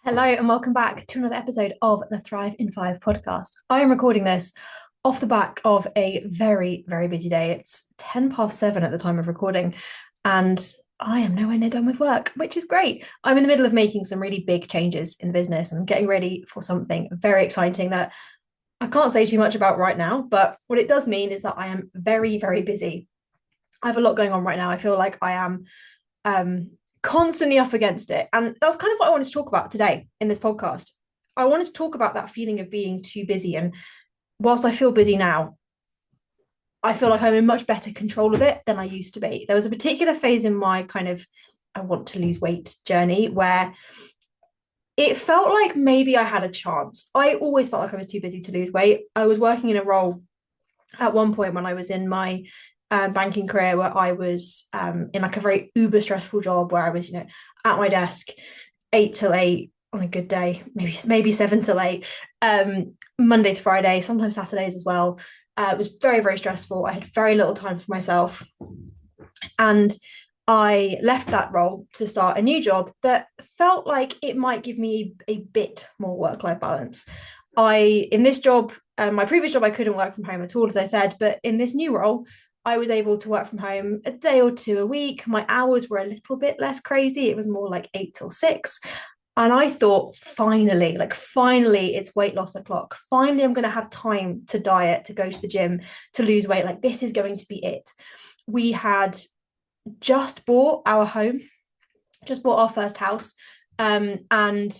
Hello and welcome back to another episode of the Thrive in Five podcast. I am recording this off the back of a very, very busy day. It's 7:10 at the time of recording, and I am nowhere near done with work, which is great. I'm in the middle of making some really big changes in the business and I'm getting ready for something very exciting that I can't say too much about right now, but what it does mean is that I am very, very busy. I have a lot going on right now. I feel like I am um, constantly up against it. And that's kind of what I wanted to talk about today in this podcast. I wanted to talk about that feeling of being too busy. And whilst I feel busy now, I feel like I'm in much better control of it than I used to be. There was a particular phase in my kind of I want to lose weight journey where it felt like maybe I had a chance. I always felt like I was too busy to lose weight. I was working in a role at one point when I was in my banking career where I was in like a very uber stressful job where I was, at my desk 8 till 8 on a good day, maybe 7 till 8, Monday to Friday, sometimes Saturdays as well. It was very, very stressful. I had very little time for myself. And I left that role to start a new job that felt like it might give me a bit more work-life balance. In this job, my previous job, I couldn't work from home at all, as I said, but in this new role, I was able to work from home a day or two a week. My hours were a little bit less crazy. It was more like 8 till 6. And I thought, finally, it's weight loss o'clock. Finally, I'm going to have time to diet, to go to the gym, to lose weight. Like, this is going to be it. We had just bought our home, just bought our first house. And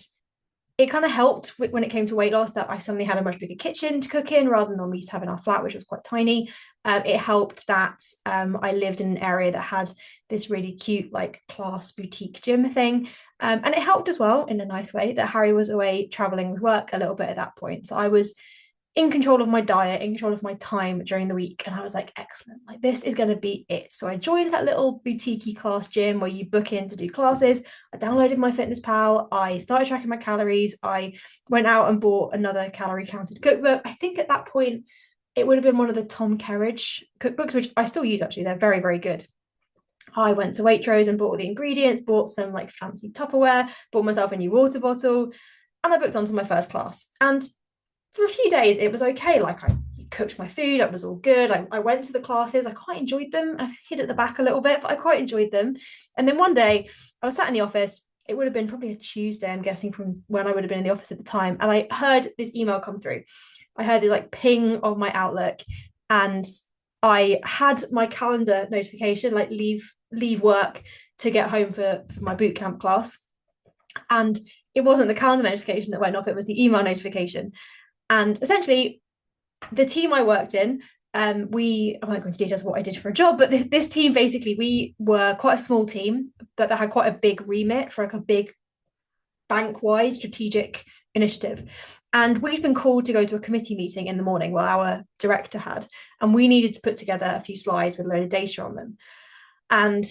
it kind of helped when it came to weight loss that I suddenly had a much bigger kitchen to cook in rather than we used to have in our flat, which was quite tiny. It helped that I lived in an area that had this really cute, like class boutique gym thing. And it helped as well in a nice way that Harry was away traveling with work a little bit at that point. So I was in control of my diet, in control of my time during the week. And I was like, excellent, like this is going to be it. So I joined that little boutique class gym where you book in to do classes. I downloaded MyFitnessPal. I started tracking my calories. I went out and bought another calorie counted cookbook. I think at that point, it would have been one of the Tom Kerridge cookbooks, which I still use actually. They're very, very good. I went to Waitrose and bought all the ingredients, bought some like fancy Tupperware, bought myself a new water bottle, and I booked onto my first class. And for a few days it was okay. Like I cooked my food, it was all good. I went to the classes, I quite enjoyed them. I hid at the back a little bit, but I quite enjoyed them. And then one day I was sat in the office. It would have been probably a Tuesday, I'm guessing, from when I would have been in the office at the time. And I heard this email come through. I heard this like ping of my Outlook, and I had my calendar notification, like leave work to get home for my boot camp class. And it wasn't the calendar notification that went off, it was the email notification. And essentially, the team I worked in, I won't go into details of what I did for a job, but this team basically, we were quite a small team, but that had quite a big remit for like a big bank-wide strategic initiative. And we'd been called to go to a committee meeting in the morning, well, our director had, and we needed to put together a few slides with a load of data on them. And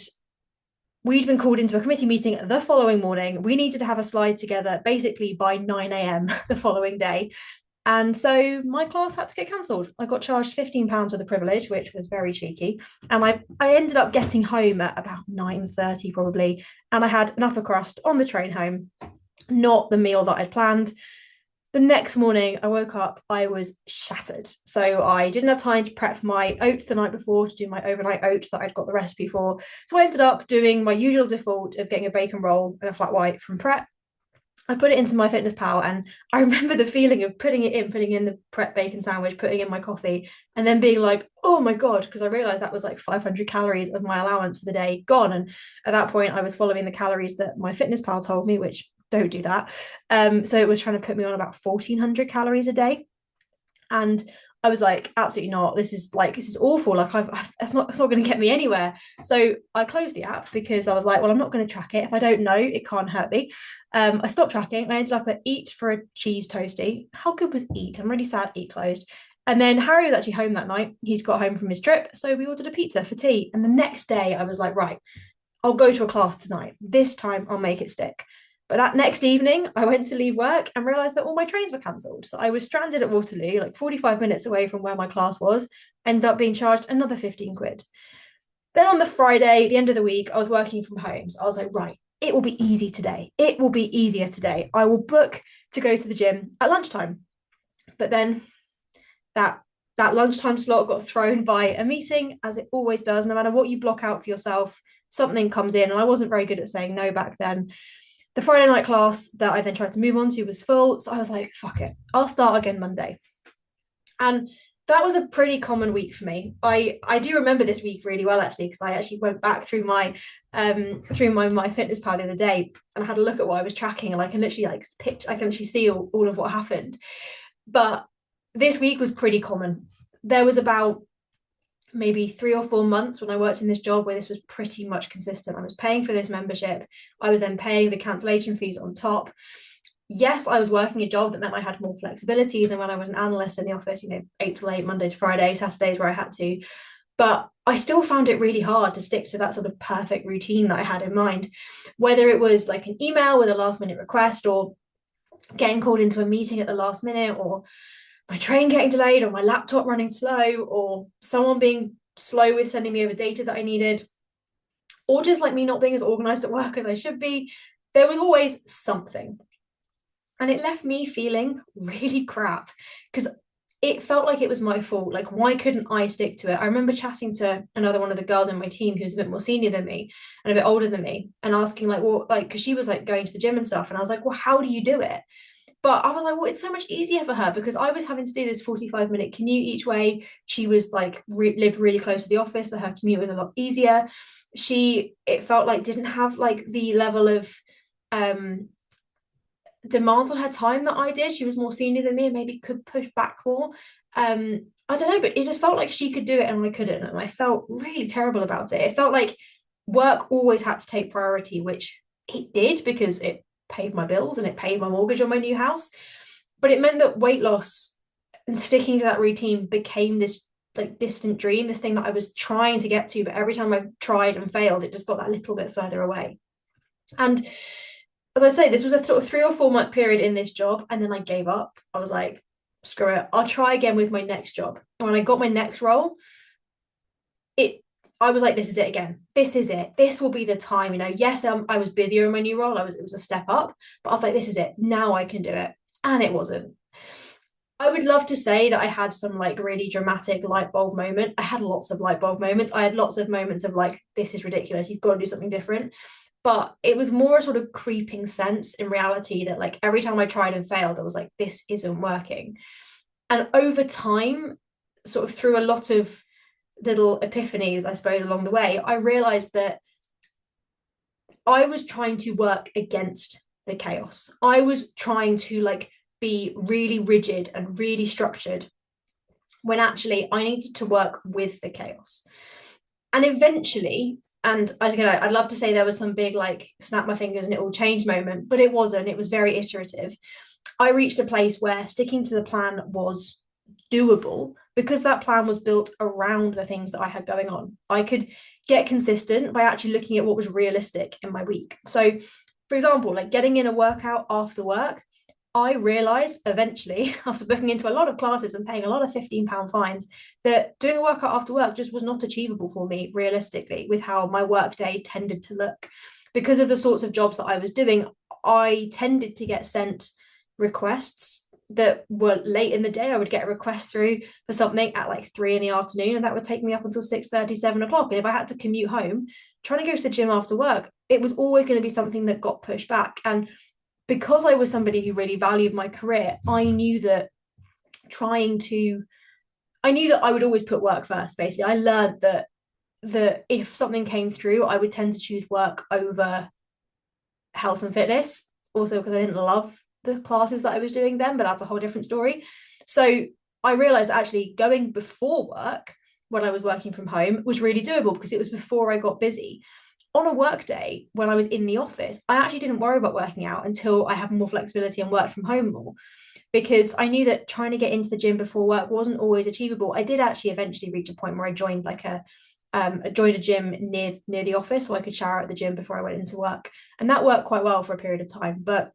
we'd been called into a committee meeting the following morning. We needed to have a slide together basically by 9 a.m. the following day. And so my class had to get cancelled. I got charged £15 for the privilege, which was very cheeky. And I ended up getting home at about 9:30 probably. And I had an upper crust on the train home, not the meal that I'd planned. The next morning, I woke up, I was shattered. So I didn't have time to prep my oats the night before, to do my overnight oats that I'd got the recipe for. So I ended up doing my usual default of getting a bacon roll and a flat white from Pret. I put it into MyFitnessPal, and I remember the feeling of putting in the Pret bacon sandwich, putting in my coffee, and then being like, oh my God, because I realized that was like 500 calories of my allowance for the day gone. And at that point, I was following the calories that MyFitnessPal told me, which don't do that. So it was trying to put me on about 1,400 calories a day. And I was like, absolutely not. This is awful. Like it's not going to get me anywhere. So I closed the app because I was like, well, I'm not going to track it. If I don't know, it can't hurt me. I stopped tracking. I ended up at Eat for a cheese toasty. How good was Eat? I'm really sad Eat closed. And then Harry was actually home that night. He'd got home from his trip. So we ordered a pizza for tea. And the next day I was like, right, I'll go to a class tonight. This time I'll make it stick. But that next evening, I went to leave work and realised that all my trains were cancelled. So I was stranded at Waterloo, like 45 minutes away from where my class was, ended up being charged another 15 quid. Then on the Friday, the end of the week, I was working from home. So I was like, right, it will be easy today. It will be easier today. I will book to go to the gym at lunchtime. But then that lunchtime slot got thrown by a meeting, as it always does. No matter what you block out for yourself, something comes in. And I wasn't very good at saying no back then. The Friday night class that I then tried to move on to was full. So I was like, fuck it, I'll start again Monday. And that was a pretty common week for me. I do remember this week really well, actually, because I actually went back through my MyFitnessPal the other day and I had a look at what I was tracking, and I can literally I can actually see all of what happened. But this week was pretty common. There was about maybe 3 or 4 months when I worked in this job where this was pretty much consistent. I was paying for this membership. I was then paying the cancellation fees on top. Yes, I was working a job that meant I had more flexibility than when I was an analyst in the office, 8 to 8, Monday to Friday, Saturdays where I had to. But I still found it really hard to stick to that sort of perfect routine that I had in mind, whether it was like an email with a last minute request, or getting called into a meeting at the last minute, or my train getting delayed, or my laptop running slow, or someone being slow with sending me over data that I needed, or just like me not being as organized at work as I should be. There was always something. And it left me feeling really crap because it felt like it was my fault. Like, why couldn't I stick to it? I remember chatting to another one of the girls in my team who's a bit more senior than me and a bit older than me, and asking like, well, like, because she was like going to the gym and stuff. And I was like, well, how do you do it? But I was like, well, it's so much easier for her because I was having to do this 45-minute commute each way. She was like lived really close to the office, so her commute was a lot easier. It felt like didn't have like the level of demands on her time that I did. She was more senior than me and maybe could push back more. I don't know, but it just felt like she could do it and I couldn't. And I felt really terrible about it. It felt like work always had to take priority, which it did because it paid my bills and it paid my mortgage on my new house. But it meant that weight loss and sticking to that routine became this like distant dream, this thing that I was trying to get to, but every time I tried and failed, it just got that little bit further away. And as I say, this was a 3 or 4 month period in this job, and then I gave up. I was like, screw it, I'll try again with my next job. And when I got my next role, I was like, this is it again. This is it. This will be the time. Yes, I was busier in my new role. It was a step up, but I was like, this is it. Now I can do it. And it wasn't. I would love to say that I had some like really dramatic light bulb moment. I had lots of light bulb moments. I had lots of moments of like, this is ridiculous. You've got to do something different. But it was more a sort of creeping sense in reality that like every time I tried and failed, I was like, this isn't working. And over time, sort of through a lot of little epiphanies, I suppose, along the way, I realized that I was trying to work against the chaos. I was trying to like be really rigid and really structured when actually I needed to work with the chaos. And eventually, and I'd love to say there was some big like snap my fingers and it all changed moment, but it wasn't. It was very iterative. I reached a place where sticking to the plan was doable because that plan was built around the things that I had going on. I could get consistent by actually looking at what was realistic in my week. So, for example, like getting in a workout after work, I realized eventually, after booking into a lot of classes and paying a lot of £15 fines, that doing a workout after work just was not achievable for me realistically with how my workday tended to look. Because of the sorts of jobs that I was doing, I tended to get sent requests that were late in the day. I would get a request through for something at like 3 in the afternoon, and that would take me up until 6:30, 7 o'clock. And if I had to commute home, trying to go to the gym after work, it was always going to be something that got pushed back. And because I was somebody who really valued my career, I knew that I would always put work first. Basically, I learned that if something came through, I would tend to choose work over health and fitness. Also, because I didn't love the classes that I was doing then, but that's a whole different story. So I realized actually going before work when I was working from home was really doable because it was before I got busy. On a work day, when I was in the office, I actually didn't worry about working out until I had more flexibility and worked from home more, because I knew that trying to get into the gym before work wasn't always achievable. I did actually eventually reach a point where I joined a gym near the office so I could shower at the gym before I went into work, and that worked quite well for a period of time, but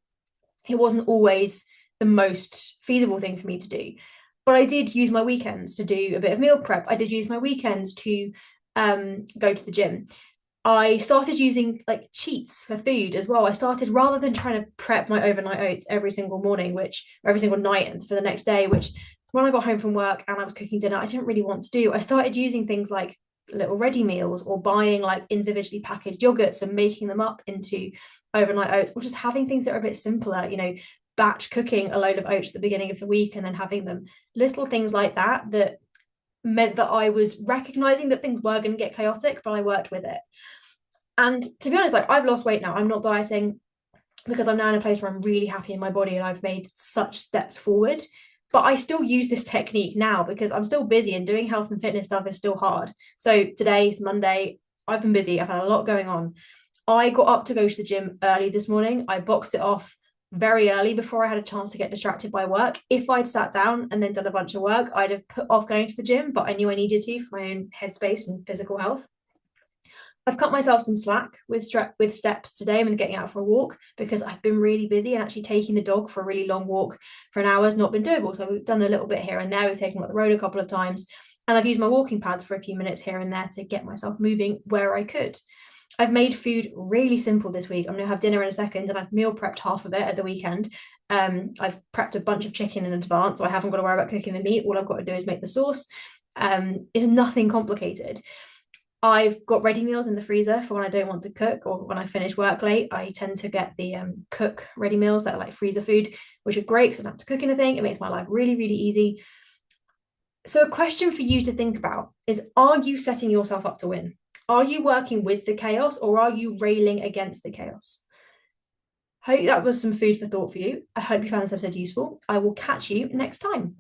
it wasn't always the most feasible thing for me to do. But I did use my weekends to do a bit of meal prep. I did use my weekends to go to the gym. I started using like cheats for food as well. I started, rather than trying to prep my overnight oats every single morning, which every single night and for the next day, which when I got home from work and I was cooking dinner, I didn't really want to do. I started using things like little ready meals, or buying like individually packaged yogurts and making them up into overnight oats, or just having things that are a bit simpler, batch cooking a load of oats at the beginning of the week and then having them. Little things like that that meant that I was recognizing that things were going to get chaotic, but I worked with it. And to be honest, like, I've lost weight now. I'm not dieting because I'm now in a place where I'm really happy in my body and I've made such steps forward. But I still use this technique now because I'm still busy, and doing health and fitness stuff is still hard. So today's Monday. I've been busy. I've had a lot going on. I got up to go to the gym early this morning. I boxed it off very early before I had a chance to get distracted by work. If I'd sat down and then done a bunch of work, I'd have put off going to the gym, but I knew I needed to for my own headspace and physical health. I've cut myself some slack with steps today. I'm getting out for a walk because I've been really busy, and actually taking the dog for a really long walk for an hour has not been doable. So we've done a little bit here and there. We've taken him up the road a couple of times, and I've used my walking pads for a few minutes here and there to get myself moving where I could. I've made food really simple this week. I'm going to have dinner in a second, and I've meal prepped half of it at the weekend. I've prepped a bunch of chicken in advance, so I haven't got to worry about cooking the meat. All I've got to do is make the sauce. It's nothing complicated. I've got ready meals in the freezer for when I don't want to cook, or when I finish work late. I tend to get the cook ready meals that are like freezer food, which are great because I don't have to cook anything. It makes my life really, really easy. So a question for you to think about is, are you setting yourself up to win? Are you working with the chaos, or are you railing against the chaos? Hope that was some food for thought for you. I hope you found this episode useful. I will catch you next time.